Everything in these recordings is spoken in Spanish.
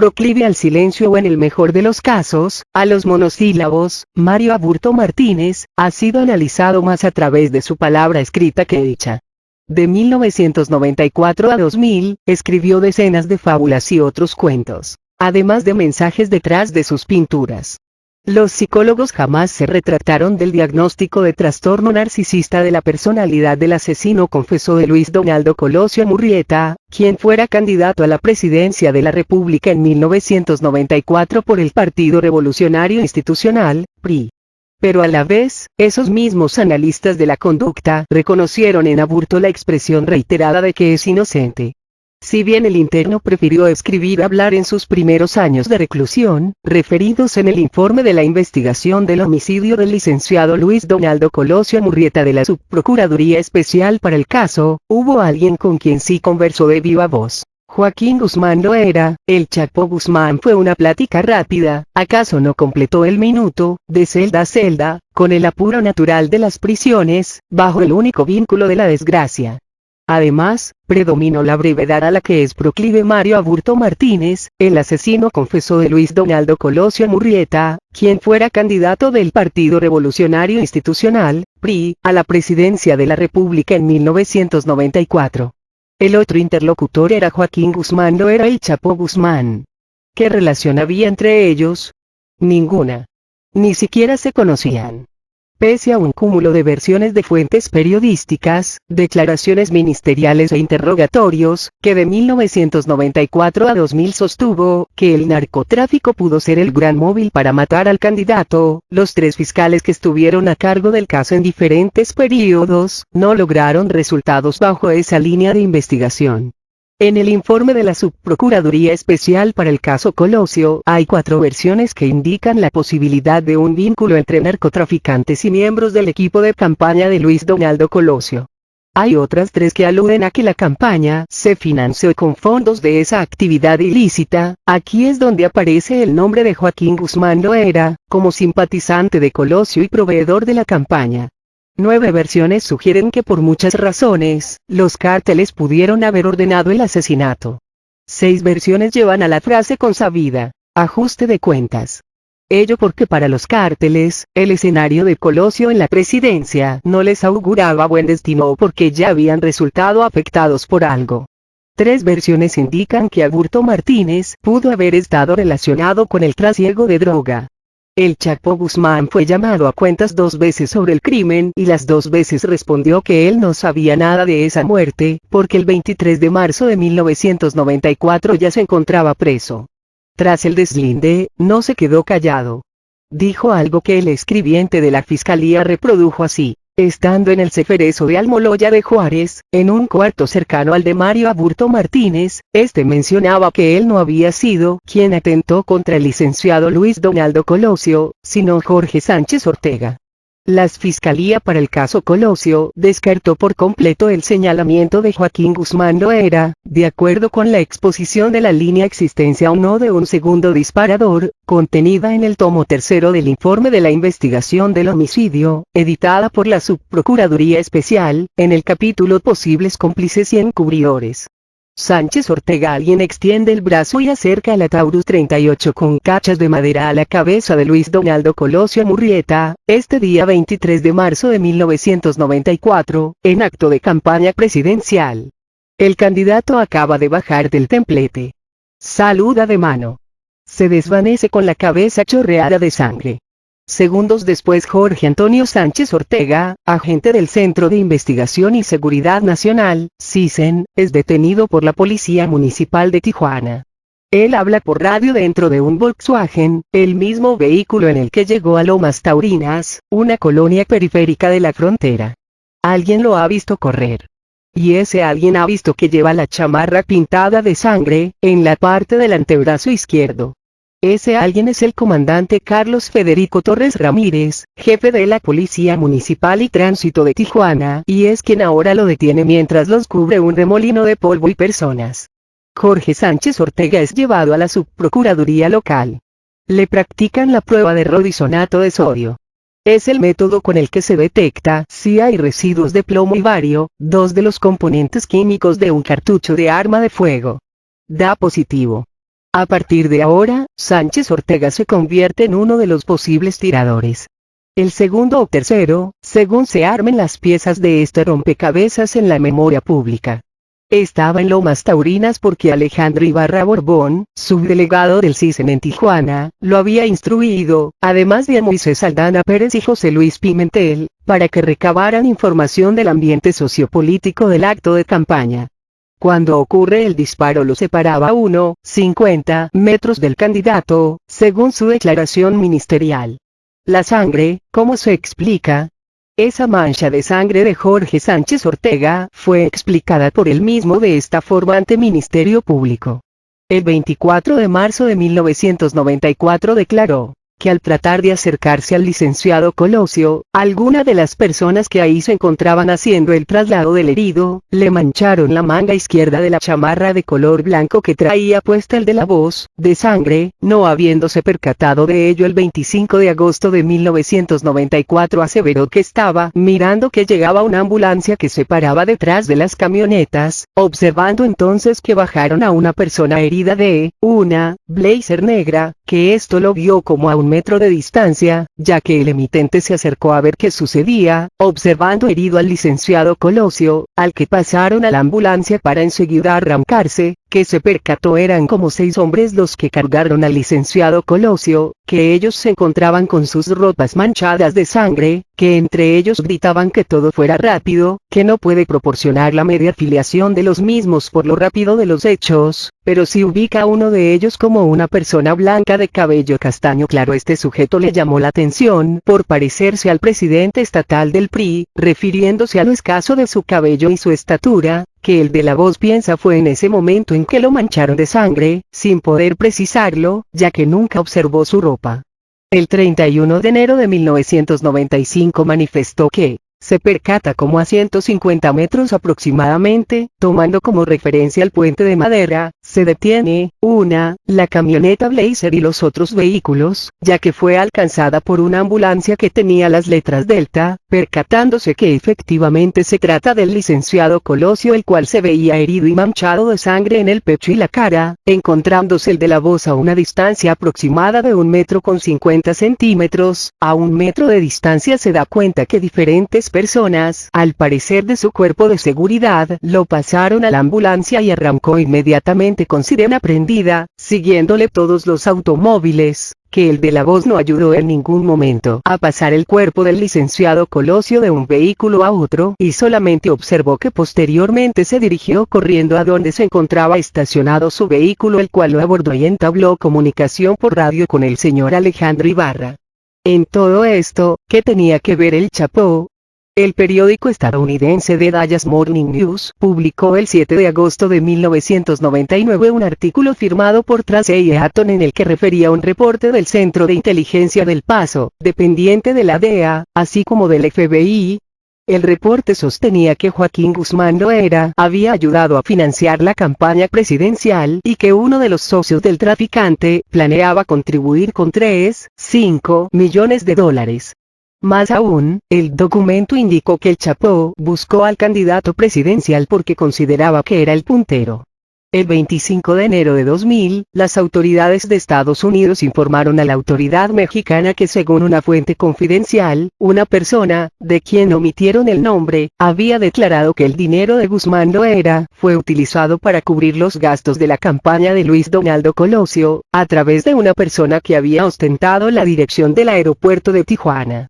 proclive al silencio o en el mejor de los casos, a los monosílabos, Mario Aburto Martínez, ha sido analizado más a través de su palabra escrita que dicha. De 1994 a 2000, escribió decenas de fábulas y otros cuentos, además de mensajes detrás de sus pinturas. Los psicólogos jamás se retractaron del diagnóstico de trastorno narcisista de la personalidad del asesino confeso de Luis Donaldo Colosio Murrieta, quien fuera candidato a la presidencia de la República en 1994 por el Partido Revolucionario Institucional, PRI. Pero a la vez, esos mismos analistas de la conducta reconocieron en Aburto la expresión reiterada de que es inocente. Si bien el interno prefirió escribir hablar en sus primeros años de reclusión, referidos en el informe de la investigación del homicidio del licenciado Luis Donaldo Colosio Murrieta de la Subprocuraduría Especial para el caso, hubo alguien con quien sí conversó de viva voz. Joaquín Guzmán Loera, el Chapo Guzmán. Fue una plática rápida, acaso no completó el minuto, de celda a celda, con el apuro natural de las prisiones, bajo el único vínculo de la desgracia. Además, predominó la brevedad a la que es proclive Mario Aburto Martínez, el asesino confeso de Luis Donaldo Colosio Murrieta, quien fuera candidato del Partido Revolucionario Institucional, PRI, a la presidencia de la República en 1994. El otro interlocutor era Joaquín Guzmán Loera, el Chapo Guzmán. ¿Qué relación había entre ellos? Ninguna. Ni siquiera se conocían. Pese a un cúmulo de versiones de fuentes periodísticas, declaraciones ministeriales e interrogatorios, que de 1994 a 2000 sostuvo que el narcotráfico pudo ser el gran móvil para matar al candidato, los tres fiscales que estuvieron a cargo del caso en diferentes períodos, no lograron resultados bajo esa línea de investigación. En el informe de la Subprocuraduría Especial para el caso Colosio, hay 4 versiones que indican la posibilidad de un vínculo entre narcotraficantes y miembros del equipo de campaña de Luis Donaldo Colosio. Hay otras 3 que aluden a que la campaña se financió con fondos de esa actividad ilícita. Aquí es donde aparece el nombre de Joaquín Guzmán Loera, como simpatizante de Colosio y proveedor de la campaña. 9 versiones sugieren que por muchas razones, los cárteles pudieron haber ordenado el asesinato. 6 versiones llevan a la frase consabida, ajuste de cuentas. Ello porque para los cárteles, el escenario de Colosio en la presidencia no les auguraba buen destino o porque ya habían resultado afectados por algo. 3 versiones indican que Aburto Martínez pudo haber estado relacionado con el trasiego de droga. El Chapo Guzmán fue llamado a cuentas 2 veces sobre el crimen y las 2 veces respondió que él no sabía nada de esa muerte, porque el 23 de marzo de 1994 ya se encontraba preso. Tras el deslinde, no se quedó callado. Dijo algo que el escribiente de la fiscalía reprodujo así. Estando en el Ceferezo de Almoloya de Juárez, en un cuarto cercano al de Mario Aburto Martínez, este mencionaba que él no había sido quien atentó contra el licenciado Luis Donaldo Colosio, sino Jorge Sánchez Ortega. La Fiscalía para el caso Colosio descartó por completo el señalamiento de Joaquín Guzmán Loera, de acuerdo con la exposición de la línea existencia o no de un segundo disparador, contenida en el tomo 3 del informe de la investigación del homicidio, editada por la Subprocuraduría Especial, en el capítulo Posibles cómplices y encubridores. Sánchez Ortega. Alguien extiende el brazo y acerca la Taurus 38 con cachas de madera a la cabeza de Luis Donaldo Colosio Murrieta, este día 23 de marzo de 1994, en acto de campaña presidencial. El candidato acaba de bajar del templete. Saluda de mano. Se desvanece con la cabeza chorreada de sangre. Segundos después Jorge Antonio Sánchez Ortega, agente del Centro de Investigación y Seguridad Nacional, CISEN, es detenido por la Policía Municipal de Tijuana. Él habla por radio dentro de un Volkswagen, el mismo vehículo en el que llegó a Lomas Taurinas, una colonia periférica de la frontera. Alguien lo ha visto correr. Y ese alguien ha visto que lleva la chamarra pintada de sangre, en la parte del antebrazo izquierdo. Ese alguien es el comandante Carlos Federico Torres Ramírez, jefe de la Policía Municipal y Tránsito de Tijuana, y es quien ahora lo detiene mientras los cubre un remolino de polvo y personas. Jorge Sánchez Ortega es llevado a la subprocuraduría local. Le practican la prueba de rodisonato de sodio. Es el método con el que se detecta si hay residuos de plomo y bario, 2 de los componentes químicos de un cartucho de arma de fuego. Da positivo. A partir de ahora, Sánchez Ortega se convierte en uno de los posibles tiradores. El segundo o tercero, según se armen las piezas de este rompecabezas en la memoria pública. Estaba en Lomas Taurinas porque Alejandro Ibarra Borbón, subdelegado del CISEN en Tijuana, lo había instruido, además de a Moisés Aldana Pérez y José Luis Pimentel, para que recabaran información del ambiente sociopolítico del acto de campaña. Cuando ocurre el disparo lo separaba a 1,50 metros del candidato, según su declaración ministerial. La sangre, ¿cómo se explica? Esa mancha de sangre de Jorge Sánchez Ortega fue explicada por él mismo de esta forma ante Ministerio Público. El 24 de marzo de 1994 declaró que al tratar de acercarse al licenciado Colosio, alguna de las personas que ahí se encontraban haciendo el traslado del herido, le mancharon la manga izquierda de la chamarra de color blanco que traía puesta el de la voz, de sangre, no habiéndose percatado de ello el 25 de agosto de 1994 aseveró que estaba mirando que llegaba una ambulancia que se paraba detrás de las camionetas, observando entonces que bajaron a una persona herida de una blazer negra, que esto lo vio como a 1 metro de distancia, ya que el emitente se acercó a ver qué sucedía, observando herido al licenciado Colosio, al que pasaron a la ambulancia para enseguida arrancarse, que se percató eran como 6 hombres los que cargaron al licenciado Colosio, que ellos se encontraban con sus ropas manchadas de sangre, que entre ellos gritaban que todo fuera rápido, que no puede proporcionar la media afiliación de los mismos por lo rápido de los hechos, pero si ubica a uno de ellos como una persona blanca de cabello castaño claro. Este sujeto le llamó la atención por parecerse al presidente estatal del PRI, refiriéndose a lo escaso de su cabello y su estatura, que el de la voz piensa fue en ese momento en que lo mancharon de sangre, sin poder precisarlo, ya que nunca observó su ropa. El 31 de enero de 1995 manifestó que se percata como a 150 metros aproximadamente, tomando como referencia el puente de madera, se detiene, la camioneta Blazer y los otros vehículos, ya que fue alcanzada por una ambulancia que tenía las letras Delta, percatándose que efectivamente se trata del licenciado Colosio el cual se veía herido y manchado de sangre en el pecho y la cara, encontrándose el de la voz a una distancia aproximada de 1,50 metros, a 1 metro de distancia se da cuenta que diferentes personas, al parecer de su cuerpo de seguridad, lo pasaron a la ambulancia y arrancó inmediatamente con sirena prendida, siguiéndole todos los automóviles, que el de la voz no ayudó en ningún momento a pasar el cuerpo del licenciado Colosio de un vehículo a otro y solamente observó que posteriormente se dirigió corriendo a donde se encontraba estacionado su vehículo el cual lo abordó y entabló comunicación por radio con el señor Alejandro Ibarra. En todo esto, ¿qué tenía que ver el Chapo? El periódico estadounidense The Dallas Morning News publicó el 7 de agosto de 1999 un artículo firmado por Tracy Eaton en el que refería un reporte del Centro de Inteligencia del Paso, dependiente de la DEA, así como del FBI. El reporte sostenía que Joaquín Guzmán Loera había ayudado a financiar la campaña presidencial y que uno de los socios del traficante planeaba contribuir con $3,5 millones. Más aún, el documento indicó que el Chapo buscó al candidato presidencial porque consideraba que era el puntero. El 25 de enero de 2000, las autoridades de Estados Unidos informaron a la autoridad mexicana que según una fuente confidencial, una persona, de quien omitieron el nombre, había declarado que el dinero de Guzmán Loera fue utilizado para cubrir los gastos de la campaña de Luis Donaldo Colosio, a través de una persona que había ostentado la dirección del aeropuerto de Tijuana.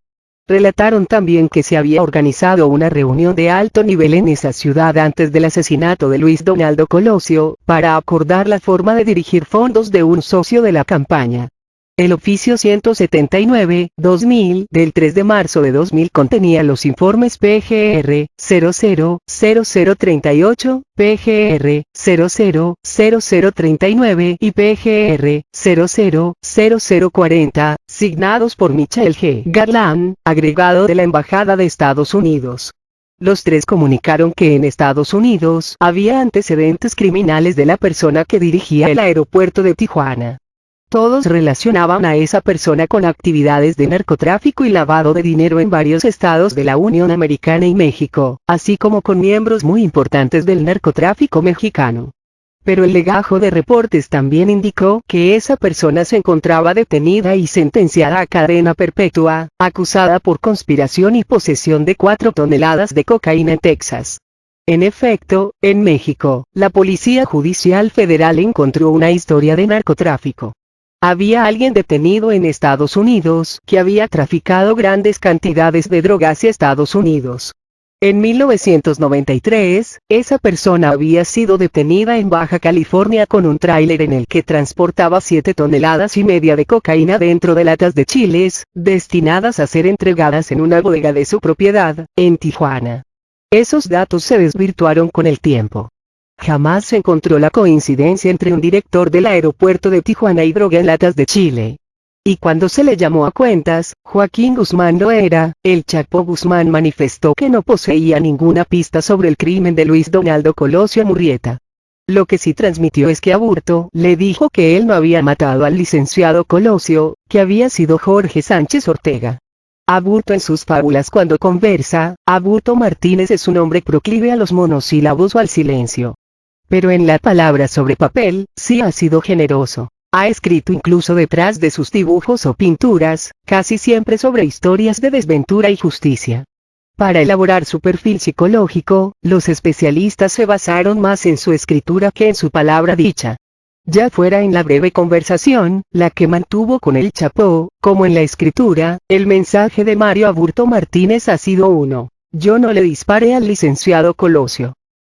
Relataron también que se había organizado una reunión de alto nivel en esa ciudad antes del asesinato de Luis Donaldo Colosio, para acordar la forma de dirigir fondos de un socio de la campaña. El oficio 179/2000 del 3 de marzo de 2000 contenía los informes PGR 000038, PGR 000039 y PGR 000040, signados por Michael G. Garland, agregado de la Embajada de Estados Unidos. Los tres comunicaron que en Estados Unidos había antecedentes criminales de la persona que dirigía el aeropuerto de Tijuana. Todos relacionaban a esa persona con actividades de narcotráfico y lavado de dinero en varios estados de la Unión Americana y México, así como con miembros muy importantes del narcotráfico mexicano. Pero el legajo de reportes también indicó que esa persona se encontraba detenida y sentenciada a cadena perpetua, acusada por conspiración y posesión de 4 toneladas de cocaína en Texas. En efecto, en México, la Policía Judicial Federal encontró una historia de narcotráfico. Había alguien detenido en Estados Unidos que había traficado grandes cantidades de drogas hacia Estados Unidos. En 1993, esa persona había sido detenida en Baja California con un tráiler en el que transportaba 7,5 toneladas de cocaína dentro de latas de chiles, destinadas a ser entregadas en una bodega de su propiedad, en Tijuana. Esos datos se desvirtuaron con el tiempo. Jamás se encontró la coincidencia entre un director del aeropuerto de Tijuana y droga en latas de chile. Y cuando se le llamó a cuentas, Joaquín Guzmán Loera, el Chapo Guzmán, manifestó que no poseía ninguna pista sobre el crimen de Luis Donaldo Colosio Murrieta. Lo que sí transmitió es que Aburto le dijo que él no había matado al licenciado Colosio, que había sido Jorge Sánchez Ortega. Aburto en sus fábulas cuando conversa, Aburto Martínez es un hombre proclive a los monosílabos o al silencio. Pero en la palabra sobre papel, sí ha sido generoso. Ha escrito incluso detrás de sus dibujos o pinturas, casi siempre sobre historias de desventura y justicia. Para elaborar su perfil psicológico, los especialistas se basaron más en su escritura que en su palabra dicha. Ya fuera en la breve conversación, la que mantuvo con el Chapo, como en la escritura, el mensaje de Mario Aburto Martínez ha sido uno: yo no le disparé al licenciado Colosio.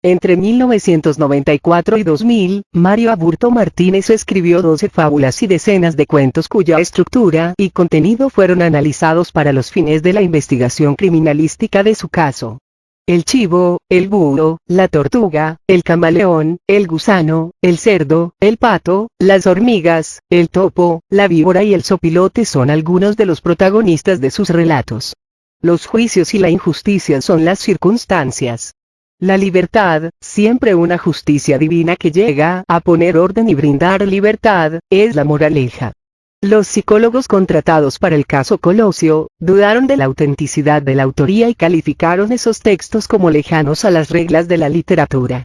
Entre 1994 y 2000, Mario Aburto Martínez escribió 12 fábulas y decenas de cuentos cuya estructura y contenido fueron analizados para los fines de la investigación criminalística de su caso. El chivo, el búho, la tortuga, el camaleón, el gusano, el cerdo, el pato, las hormigas, el topo, la víbora y el zopilote son algunos de los protagonistas de sus relatos. Los juicios y la injusticia son las circunstancias. La libertad, siempre una justicia divina que llega a poner orden y brindar libertad, es la moraleja. Los psicólogos contratados para el caso Colosio, dudaron de la autenticidad de la autoría y calificaron esos textos como lejanos a las reglas de la literatura.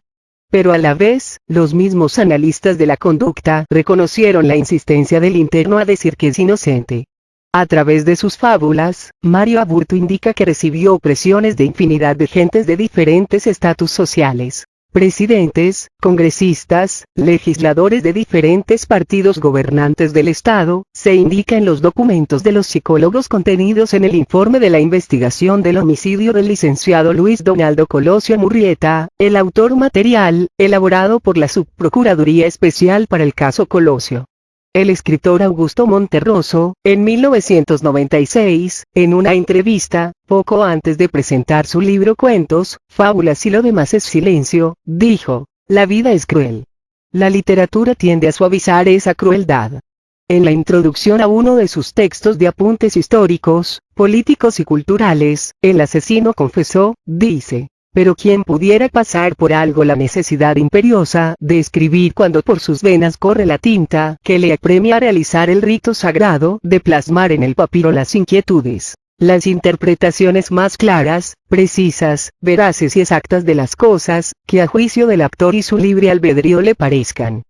Pero a la vez, los mismos analistas de la conducta reconocieron la insistencia del interno a decir que es inocente. A través de sus fábulas, Mario Aburto indica que recibió opresiones de infinidad de gentes de diferentes estatus sociales. Presidentes, congresistas, legisladores de diferentes partidos gobernantes del Estado, se indica en los documentos de los psicólogos contenidos en el informe de la investigación del homicidio del licenciado Luis Donaldo Colosio Murrieta, el autor material, elaborado por la Subprocuraduría Especial para el caso Colosio. El escritor Augusto Monterroso, en 1996, en una entrevista, poco antes de presentar su libro Cuentos, Fábulas y lo demás es silencio, dijo: la vida es cruel. La literatura tiende a suavizar esa crueldad. En la introducción a uno de sus textos de apuntes históricos, políticos y culturales, el asesino confesó, dice: pero quien pudiera pasar por algo la necesidad imperiosa de escribir cuando por sus venas corre la tinta que le apremia a realizar el rito sagrado de plasmar en el papiro las inquietudes, las interpretaciones más claras, precisas, veraces y exactas de las cosas, que a juicio del autor y su libre albedrío le parezcan.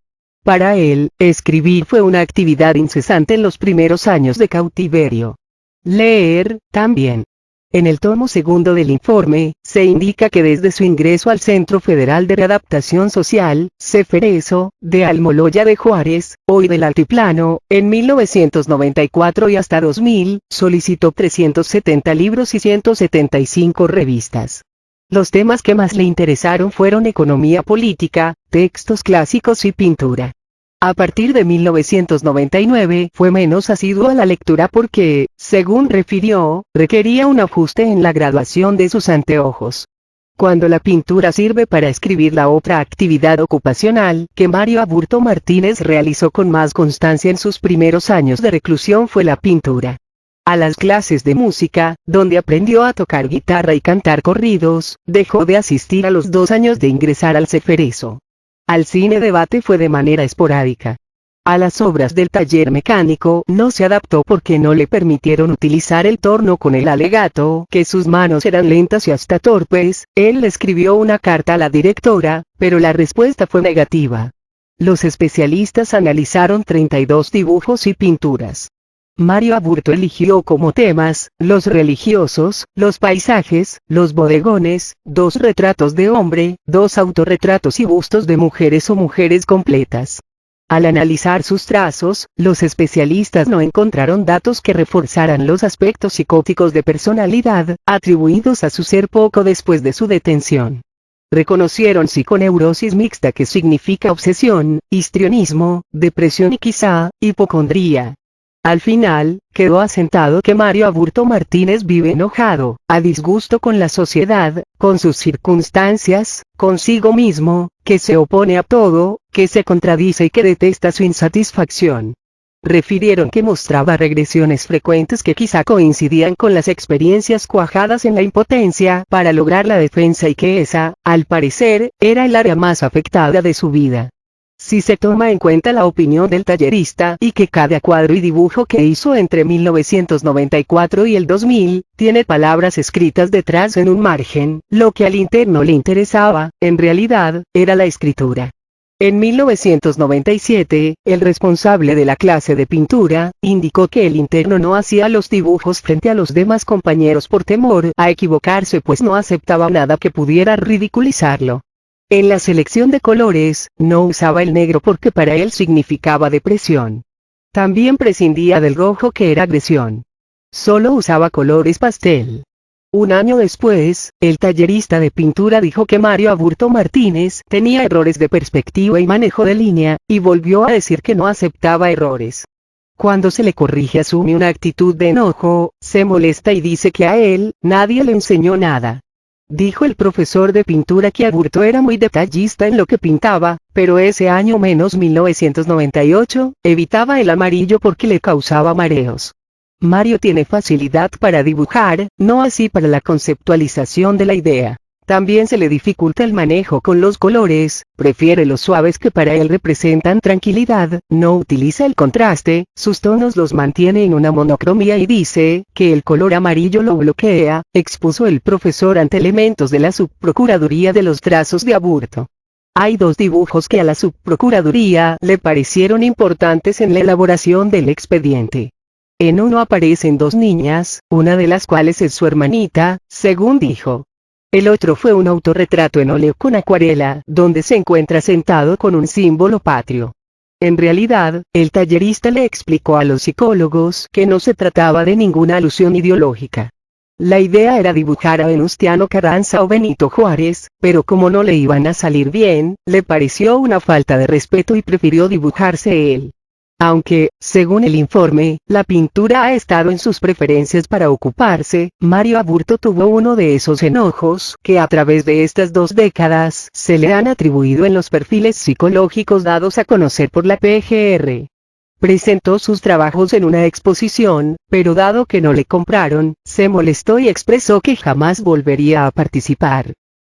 Para él, escribir fue una actividad incesante en los primeros años de cautiverio. Leer, también. En el tomo segundo del informe, se indica que desde su ingreso al Centro Federal de Readaptación Social, Ceferezo, de Almoloya de Juárez, hoy del Altiplano, en 1994 y hasta 2000, solicitó 370 libros y 175 revistas. Los temas que más le interesaron fueron economía política, textos clásicos y pintura. A partir de 1999 fue menos asiduo a la lectura porque, según refirió, requería un ajuste en la graduación de sus anteojos. Cuando la pintura sirve para escribir, la otra actividad ocupacional que Mario Aburto Martínez realizó con más constancia en sus primeros años de reclusión fue la pintura. A las clases de música, donde aprendió a tocar guitarra y cantar corridos, dejó de asistir a los 2 años de ingresar al Ceferezo. Al cine debate fue de manera esporádica. A las obras del taller mecánico no se adaptó porque no le permitieron utilizar el torno con el alegato que sus manos eran lentas y hasta torpes. Él le escribió una carta a la directora, pero la respuesta fue negativa. Los especialistas analizaron 32 dibujos y pinturas. Mario Aburto eligió como temas, los religiosos, los paisajes, los bodegones, 2 retratos de hombre, 2 autorretratos y bustos de mujeres o mujeres completas. Al analizar sus trazos, los especialistas no encontraron datos que reforzaran los aspectos psicóticos de personalidad, atribuidos a su ser poco después de su detención. Reconocieron psiconeurosis mixta, que significa obsesión, histrionismo, depresión y quizá, hipocondría. Al final, quedó asentado que Mario Aburto Martínez vive enojado, a disgusto con la sociedad, con sus circunstancias, consigo mismo, que se opone a todo, que se contradice y que detesta su insatisfacción. Refirieron que mostraba regresiones frecuentes que quizá coincidían con las experiencias cuajadas en la impotencia para lograr la defensa y que esa, al parecer, era el área más afectada de su vida. Si se toma en cuenta la opinión del tallerista y que cada cuadro y dibujo que hizo entre 1994 y el 2000, tiene palabras escritas detrás en un margen, lo que al interno le interesaba, en realidad, era la escritura. En 1997, el responsable de la clase de pintura, indicó que el interno no hacía los dibujos frente a los demás compañeros por temor a equivocarse, pues no aceptaba nada que pudiera ridiculizarlo. En la selección de colores, no usaba el negro porque para él significaba depresión. También prescindía del rojo, que era agresión. Solo usaba colores pastel. Un año después, el tallerista de pintura dijo que Mario Aburto Martínez tenía errores de perspectiva y manejo de línea, y volvió a decir que no aceptaba errores. Cuando se le corrige asume una actitud de enojo, se molesta y dice que a él, nadie le enseñó nada. Dijo el profesor de pintura que Aburto era muy detallista en lo que pintaba, pero ese año menos 1998, evitaba el amarillo porque le causaba mareos. Mario tiene facilidad para dibujar, no así para la conceptualización de la idea. También se le dificulta el manejo con los colores, prefiere los suaves que para él representan tranquilidad, no utiliza el contraste, sus tonos los mantiene en una monocromía y dice que el color amarillo lo bloquea, expuso el profesor ante elementos de la Subprocuraduría de los trazos de Aburto. Hay 2 dibujos que a la Subprocuraduría le parecieron importantes en la elaboración del expediente. En uno aparecen 2 niñas, una de las cuales es su hermanita, según dijo. El otro fue un autorretrato en óleo con acuarela, donde se encuentra sentado con un símbolo patrio. En realidad, el tallerista le explicó a los psicólogos que no se trataba de ninguna alusión ideológica. La idea era dibujar a Venustiano Carranza o Benito Juárez, pero como no le iban a salir bien, le pareció una falta de respeto y prefirió dibujarse él. Aunque, según el informe, la pintura ha estado en sus preferencias para ocuparse, Mario Aburto tuvo uno de esos enojos que a través de estas 2 décadas se le han atribuido en los perfiles psicológicos dados a conocer por la PGR. Presentó sus trabajos en una exposición, pero dado que no le compraron, se molestó y expresó que jamás volvería a participar.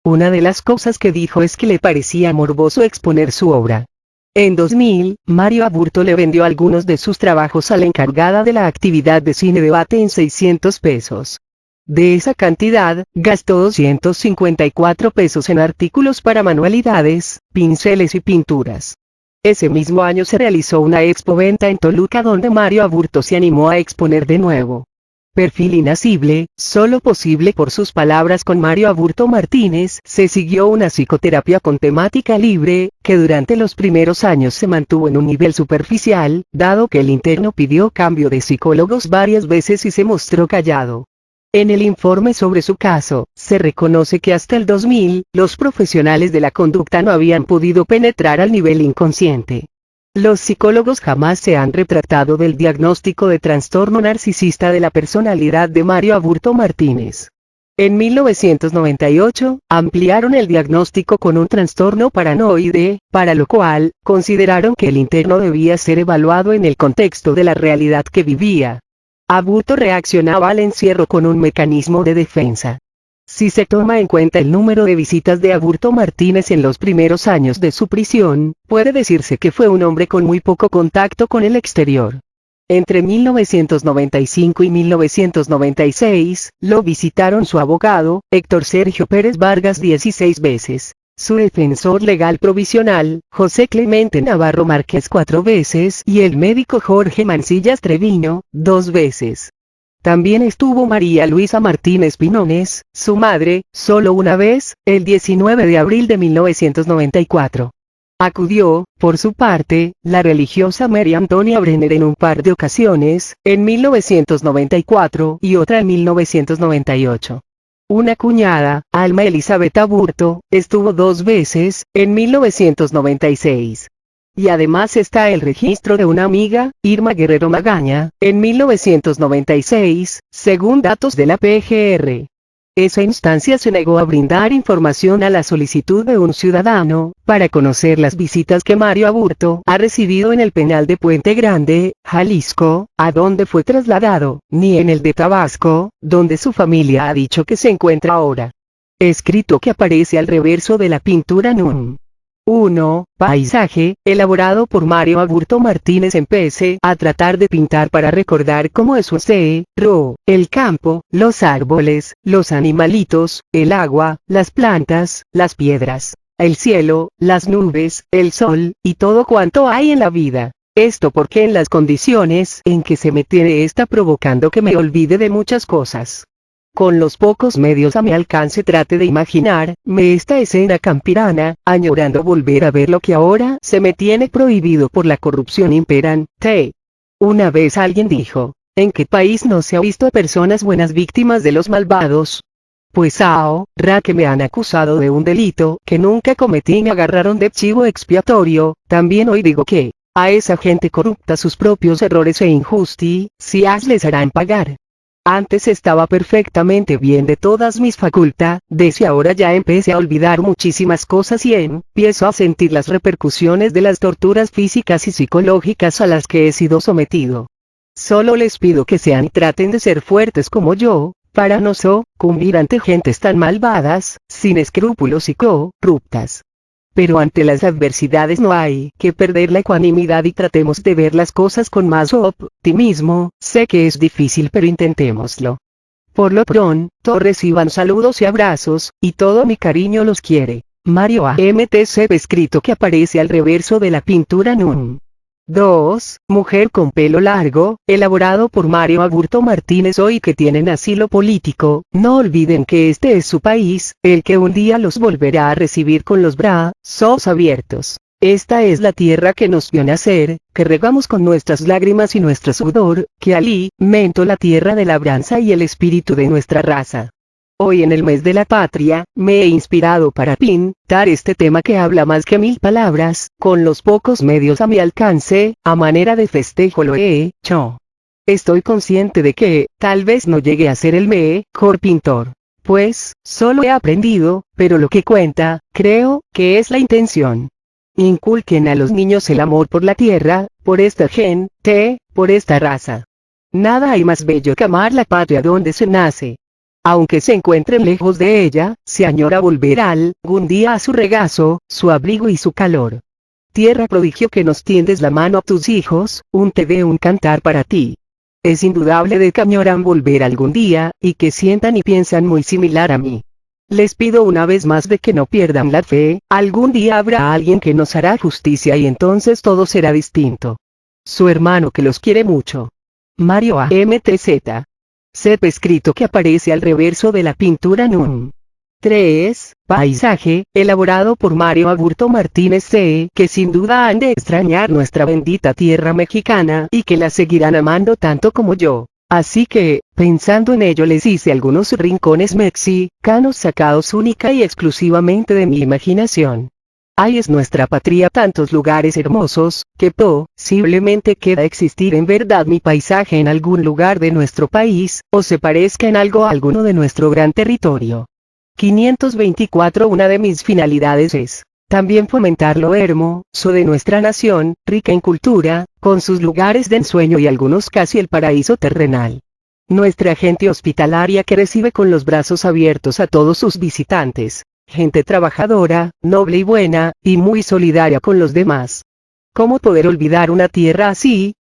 Una de las cosas que dijo es que le parecía morboso exponer su obra. En 2000, Mario Aburto le vendió algunos de sus trabajos a la encargada de la actividad de cine debate en 600 pesos. De esa cantidad, gastó 254 pesos en artículos para manualidades, pinceles y pinturas. Ese mismo año se realizó una expoventa en Toluca donde Mario Aburto se animó a exponer de nuevo. Perfil inasible, solo posible por sus palabras. Con Mario Aburto Martínez se siguió una psicoterapia con temática libre, que durante los primeros años se mantuvo en un nivel superficial, dado que el interno pidió cambio de psicólogos varias veces y se mostró callado. En el informe sobre su caso, se reconoce que hasta el 2000, los profesionales de la conducta no habían podido penetrar al nivel inconsciente. Los psicólogos jamás se han retratado del diagnóstico de trastorno narcisista de la personalidad de Mario Aburto Martínez. En 1998, ampliaron el diagnóstico con un trastorno paranoide, para lo cual, consideraron que el interno debía ser evaluado en el contexto de la realidad que vivía. Aburto reaccionaba al encierro con un mecanismo de defensa. Si se toma en cuenta el número de visitas de Aburto Martínez en los primeros años de su prisión, puede decirse que fue un hombre con muy poco contacto con el exterior. Entre 1995 y 1996, lo visitaron su abogado, Héctor Sergio Pérez Vargas 16 veces. su defensor legal provisional, José Clemente Navarro Márquez 4 veces y el médico Jorge Mancillas Treviño, 2 veces. También estuvo María Luisa Martínez Pinones, su madre, solo una vez, el 19 de abril de 1994. Acudió, por su parte, la religiosa María Antonia Brenner en un par de ocasiones, en 1994 y otra en 1998. Una cuñada, Alma Elizabeth Aburto, estuvo 2 veces, en 1996. Y además está el registro de una amiga, Irma Guerrero Magaña, en 1996, según datos de la PGR. Esa instancia se negó a brindar información a la solicitud de un ciudadano, para conocer las visitas que Mario Aburto ha recibido en el penal de Puente Grande, Jalisco, a donde fue trasladado, ni en el de Tabasco, donde su familia ha dicho que se encuentra ahora. Escrito que aparece al reverso de la pintura NUN. 1. Paisaje, elaborado por Mario Aburto Martínez. Empecé a tratar de pintar para recordar cómo es el campo, los árboles, los animalitos, el agua, las plantas, las piedras, el cielo, las nubes, el sol, y todo cuanto hay en la vida. Esto porque en las condiciones en que se me tiene está provocando que me olvide de muchas cosas. Con los pocos medios a mi alcance trate de imaginarme esta escena campirana, añorando volver a ver lo que ahora se me tiene prohibido por la corrupción imperante. Una vez alguien dijo, ¿en qué país no se ha visto a personas buenas víctimas de los malvados? Pues ahora que me han acusado de un delito que nunca cometí y me agarraron de chivo expiatorio, también hoy digo que, a esa gente corrupta sus propios errores e injusticias les harán pagar. Antes estaba perfectamente bien de todas mis facultades y ahora ya empecé a olvidar muchísimas cosas y empiezo a sentir las repercusiones de las torturas físicas y psicológicas a las que he sido sometido. Solo les pido que sean y traten de ser fuertes como yo, para no sucumbir ante gentes tan malvadas, sin escrúpulos y corruptas. Pero ante las adversidades no hay que perder la ecuanimidad y tratemos de ver las cosas con más optimismo. Sé que es difícil pero intentémoslo. Por lo pronto reciban saludos y abrazos, y todo mi cariño los quiere. Mario AMTC. Escrito que aparece al reverso de la pintura NUN. 2. Mujer con pelo largo, elaborado por Mario Aburto Martínez. Hoy que tienen asilo político, no olviden que este es su país, el que un día los volverá a recibir con los brazos abiertos. Esta es la tierra que nos vio nacer, que regamos con nuestras lágrimas y nuestro sudor, que alimentó la tierra de labranza y el espíritu de nuestra raza. Hoy en el mes de la patria, me he inspirado para pintar este tema que habla más que 1000 palabras, con los pocos medios a mi alcance, a manera de festejo lo he hecho. Estoy consciente de que, tal vez no llegue a ser el mejor pintor, pues, solo he aprendido, pero lo que cuenta, creo, que es la intención. Inculquen a los niños el amor por la tierra, por esta gente, por esta raza. Nada hay más bello que amar la patria donde se nace. Aunque se encuentren lejos de ella, se añora volver algún día a su regazo, su abrigo y su calor. Tierra prodigio que nos tiendes la mano a tus hijos, un te de un cantar para ti. Es indudable de que añoran volver algún día, y que sientan y piensan muy similar a mí. Les pido una vez más de que no pierdan la fe, algún día habrá alguien que nos hará justicia y entonces todo será distinto. Su hermano que los quiere mucho. Mario AMTZ. Sep. Escrito que aparece al reverso de la pintura NUN. 3. Paisaje, elaborado por Mario Aburto Martínez. Sé que sin duda han de extrañar nuestra bendita tierra mexicana y que la seguirán amando tanto como yo. Así que, pensando en ello les hice algunos rincones mexicanos sacados única y exclusivamente de mi imaginación. Ahí es nuestra patria, tantos lugares hermosos, que posiblemente queda existir en verdad mi paisaje en algún lugar de nuestro país, o se parezca en algo a alguno de nuestro gran territorio. 524. Una de mis finalidades es, también fomentar lo hermoso de nuestra nación, rica en cultura, con sus lugares de ensueño y algunos casi el paraíso terrenal. Nuestra gente hospitalaria que recibe con los brazos abiertos a todos sus visitantes. Gente trabajadora, noble y buena, y muy solidaria con los demás. ¿Cómo poder olvidar una tierra así?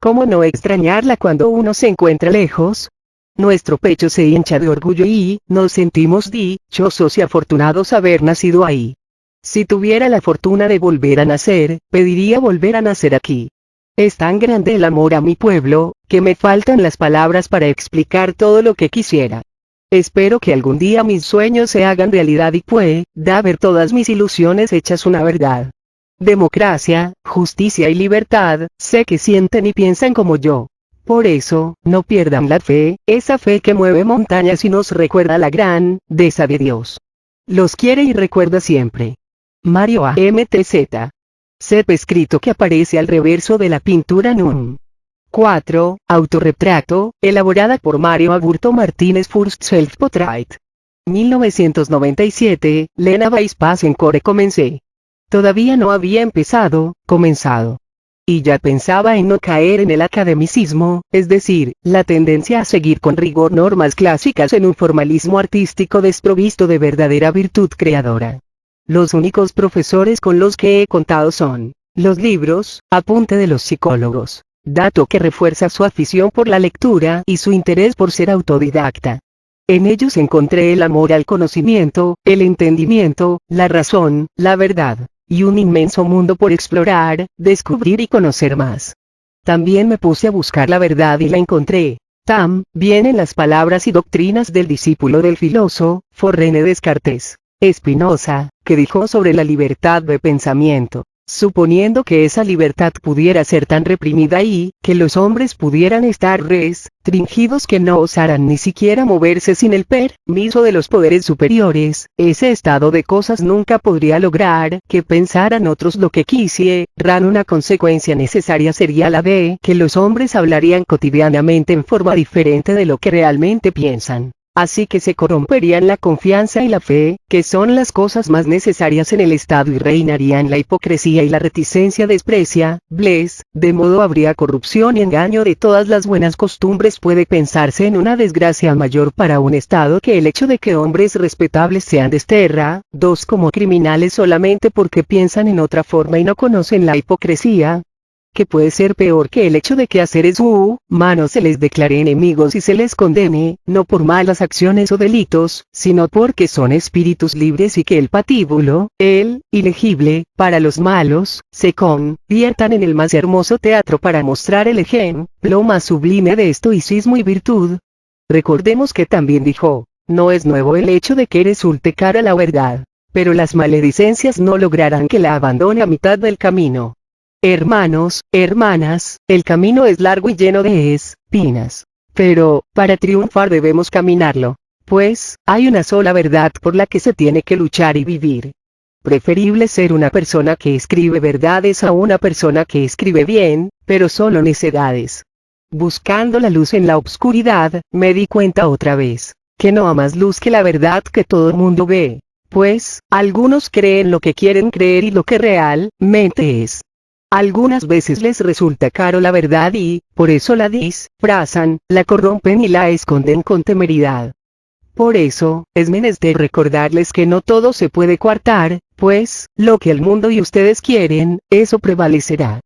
¿Cómo no extrañarla cuando uno se encuentra lejos? Nuestro pecho se hincha de orgullo y nos sentimos dichosos y afortunados haber nacido ahí. Si tuviera la fortuna de volver a nacer, pediría volver a nacer aquí. Es tan grande el amor a mi pueblo, que me faltan las palabras para explicar todo lo que quisiera. Espero que algún día mis sueños se hagan realidad y pueda ver todas mis ilusiones hechas una verdad. Democracia, justicia y libertad, sé que sienten y piensan como yo. Por eso, no pierdan la fe, esa fe que mueve montañas y nos recuerda la grandeza de Dios. Los quiere y recuerda siempre. Mario AMTZ. CEP escrito que aparece al reverso de la pintura Núm. 4. Autorretrato, elaborada por Mario Aburto Martínez First Self Portrait. 1997, Lena Weiss en Core comencé. Todavía no había comenzado. Y ya pensaba en no caer en el academicismo, es decir, la tendencia a seguir con rigor normas clásicas en un formalismo artístico desprovisto de verdadera virtud creadora. Los únicos profesores con los que he contado son los libros, apunte de los psicólogos, dato que refuerza su afición por la lectura y su interés por ser autodidacta. En ellos encontré el amor al conocimiento, el entendimiento, la razón, la verdad, y un inmenso mundo por explorar, descubrir y conocer más. También me puse a buscar la verdad y la encontré. También en las palabras y doctrinas del discípulo del filósofo, René Descartes, Spinoza, que dijo sobre la libertad de pensamiento, suponiendo que esa libertad pudiera ser tan reprimida y que los hombres pudieran estar restringidos que no osaran ni siquiera moverse sin el permiso de los poderes superiores, ese estado de cosas nunca podría lograr que pensaran otros lo que quisieran. Una consecuencia necesaria sería la de que los hombres hablarían cotidianamente en forma diferente de lo que realmente piensan. Así que se corromperían la confianza y la fe, que son las cosas más necesarias en el Estado, y reinarían la hipocresía y la reticencia despreciables, de modo habría corrupción y engaño de todas las buenas costumbres. Puede pensarse en una desgracia mayor para un Estado que el hecho de que hombres respetables sean desterrados como criminales solamente porque piensan en otra forma y no conocen la hipocresía. Que puede ser peor que el hecho de que a seres humanos se les declare enemigos y se les condene, no por malas acciones o delitos, sino porque son espíritus libres, y que el patíbulo, el ilegible, para los malos, se conviertan en el más hermoso teatro para mostrar el ejemplo más sublime de estoicismo y virtud. Recordemos que también dijo, no es nuevo el hecho de que resulte cara la verdad, pero las maledicencias no lograrán que la abandone a mitad del camino. Hermanos, hermanas, el camino es largo y lleno de espinas. Pero, para triunfar debemos caminarlo. Pues, hay una sola verdad por la que se tiene que luchar y vivir. Preferible ser una persona que escribe verdades a una persona que escribe bien, pero solo necedades. Buscando la luz en la obscuridad, me di cuenta otra vez, que no hay más luz que la verdad que todo el mundo ve. Pues, algunos creen lo que quieren creer y lo que realmente es. Algunas veces les resulta caro la verdad y, por eso la disfrazan, la corrompen y la esconden con temeridad. Por eso, es menester recordarles que no todo se puede coartar, pues, lo que el mundo y ustedes quieren, eso prevalecerá.